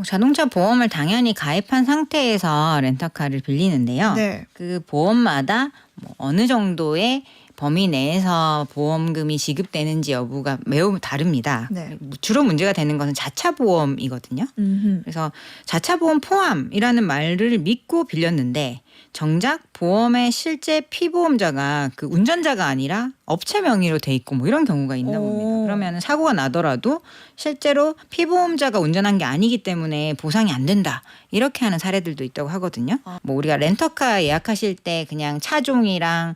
자동차 보험을 당연히 가입한 상태에서 렌터카를 빌리는데요. 네. 그 보험마다 어느 정도의 범위 내에서 보험금이 지급되는지 여부가 매우 다릅니다. 네. 주로 문제가 되는 것은 자차 보험이거든요. 그래서 자차 보험 포함이라는 말을 믿고 빌렸는데 정작 보험의 실제 피보험자가 그 운전자가 아니라 업체 명의로 돼 있고 이런 경우가 있나 봅니다. 그러면 사고가 나더라도 실제로 피보험자가 운전한 게 아니기 때문에 보상이 안 된다. 이렇게 하는 사례들도 있다고 하거든요. 우리가 렌터카 예약하실 때 그냥 차종이랑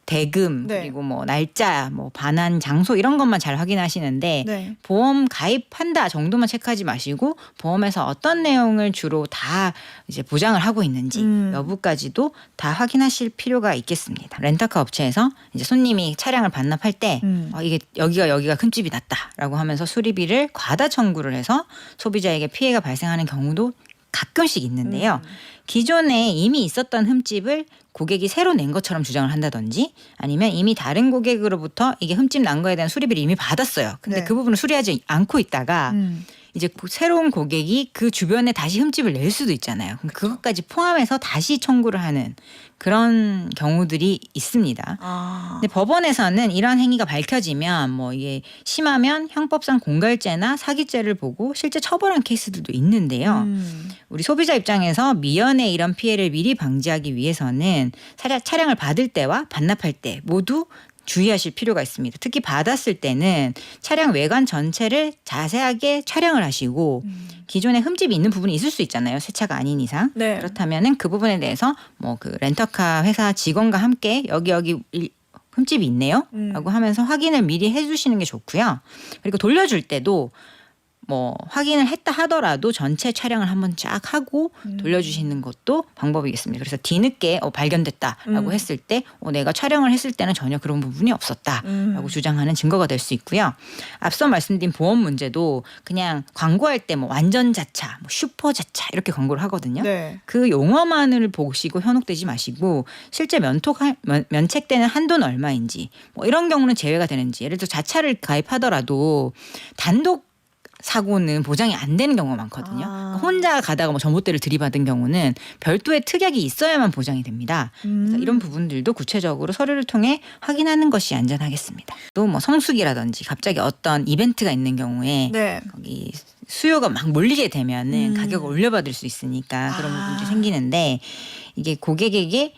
대금 네. 그리고 날짜 반환 장소 이런 것만 잘 확인하시는데 네. 보험 가입한다 정도만 체크하지 마시고 보험에서 어떤 내용을 주로 다 이제 보장을 하고 있는지 여부까지도 다 확인하실 필요가 있겠습니다. 렌터카 업체에서 이제 손님이 차량을 반납할 때 이게 여기가 흠집이 났다라고 하면서 수리비를 과다 청구를 해서 소비자에게 피해가 발생하는 경우도 가끔씩 있는데요. 기존에 이미 있었던 흠집을 고객이 새로 낸 것처럼 주장을 한다든지 아니면 이미 다른 고객으로부터 이게 흠집 난 거에 대한 수리비를 이미 받았어요. 근데 네. 그 부분을 수리하지 않고 있다가 이제 새로운 고객이 그 주변에 다시 흠집을 낼 수도 있잖아요. 그럼 그것까지 포함해서 다시 청구를 하는 그런 경우들이 있습니다. 근데 법원에서는 이런 행위가 밝혀지면 이게 심하면 형법상 공갈죄나 사기죄를 보고 실제 처벌한 케이스들도 있는데요. 우리 소비자 입장에서 미연에 이런 피해를 미리 방지하기 위해서는 차량을 받을 때와 반납할 때 모두 주의하실 필요가 있습니다. 특히 받았을 때는 차량 외관 전체를 자세하게 촬영을 하시고 기존에 흠집이 있는 부분이 있을 수 있잖아요. 새 차가 아닌 이상. 네. 그렇다면은 그 부분에 대해서 그 렌터카 회사 직원과 함께 여기 흠집이 있네요. 라고 하면서 확인을 미리 해주시는 게 좋고요. 그리고 돌려줄 때도 확인을 했다 하더라도 전체 촬영을 한번 쫙 하고 돌려주시는 것도 방법이겠습니다. 그래서 뒤늦게 발견됐다라고 했을 때 내가 촬영을 했을 때는 전혀 그런 부분이 없었다라고 주장하는 증거가 될 수 있고요. 앞서 말씀드린 보험 문제도 그냥 광고할 때 완전 자차, 슈퍼 자차 이렇게 광고를 하거든요. 네. 그 용어만을 보시고 현혹되지 마시고 실제 면책되는 한도는 얼마인지 이런 경우는 제외가 되는지 예를 들어 자차를 가입하더라도 단독 사고는 보장이 안 되는 경우가 많거든요. 혼자 가다가 전봇대를 들이받은 경우는 별도의 특약이 있어야만 보장이 됩니다. 그래서 이런 부분들도 구체적으로 서류를 통해 확인하는 것이 안전하겠습니다. 또 성수기라든지 갑자기 어떤 이벤트가 있는 경우에 네. 거기 수요가 막 몰리게 되면은 가격을 올려받을 수 있으니까 그런 부분들이 생기는데 이게 고객에게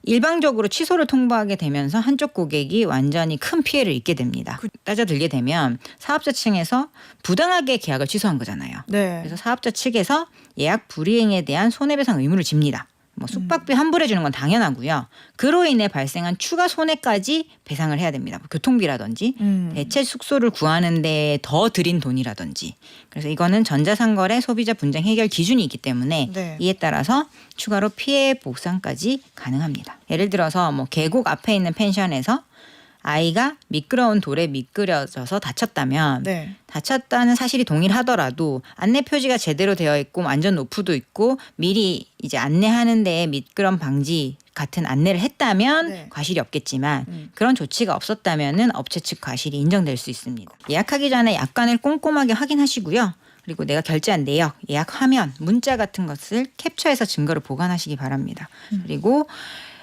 일방적으로 취소를 통보하게 되면서 한쪽 고객이 완전히 큰 피해를 입게 됩니다. 따져들게 되면 사업자 층에서 부당하게 계약을 취소한 거잖아요. 네. 그래서 사업자 측에서 예약 불이행에 대한 손해배상 의무를 집니다. 숙박비 환불해 주는 건 당연하고요. 그로 인해 발생한 추가 손해까지 배상을 해야 됩니다. 교통비라든지 대체 숙소를 구하는 데 더 들인 돈이라든지. 그래서 이거는 전자상거래 소비자 분쟁 해결 기준이 있기 때문에 네. 이에 따라서 추가로 피해 보상까지 가능합니다. 예를 들어서 계곡 앞에 있는 펜션에서 아이가 미끄러운 돌에 미끄러져서 다쳤다면 네. 다쳤다는 사실이 동일하더라도 안내 표지가 제대로 되어 있고 안전 노프도 있고 미리 이제 안내하는 데에 미끄럼 방지 같은 안내를 했다면 네. 과실이 없겠지만 그런 조치가 없었다면은 업체 측 과실이 인정될 수 있습니다. 예약하기 전에 약관을 꼼꼼하게 확인하시고요. 그리고 내가 결제한 내역, 예약 화면, 문자 같은 것을 캡처해서 증거를 보관하시기 바랍니다. 그리고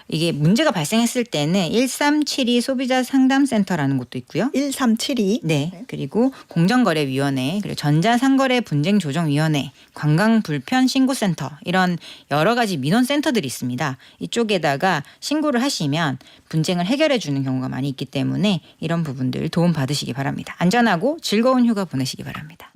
이게 문제가 발생했을 때는 1372 소비자 상담센터라는 곳도 있고요. 1372. 네. 그리고 공정거래위원회, 그리고 전자상거래 분쟁조정위원회, 관광불편신고센터 이런 여러 가지 민원센터들이 있습니다. 이쪽에다가 신고를 하시면 분쟁을 해결해 주는 경우가 많이 있기 때문에 이런 부분들 도움 받으시기 바랍니다. 안전하고 즐거운 휴가 보내시기 바랍니다.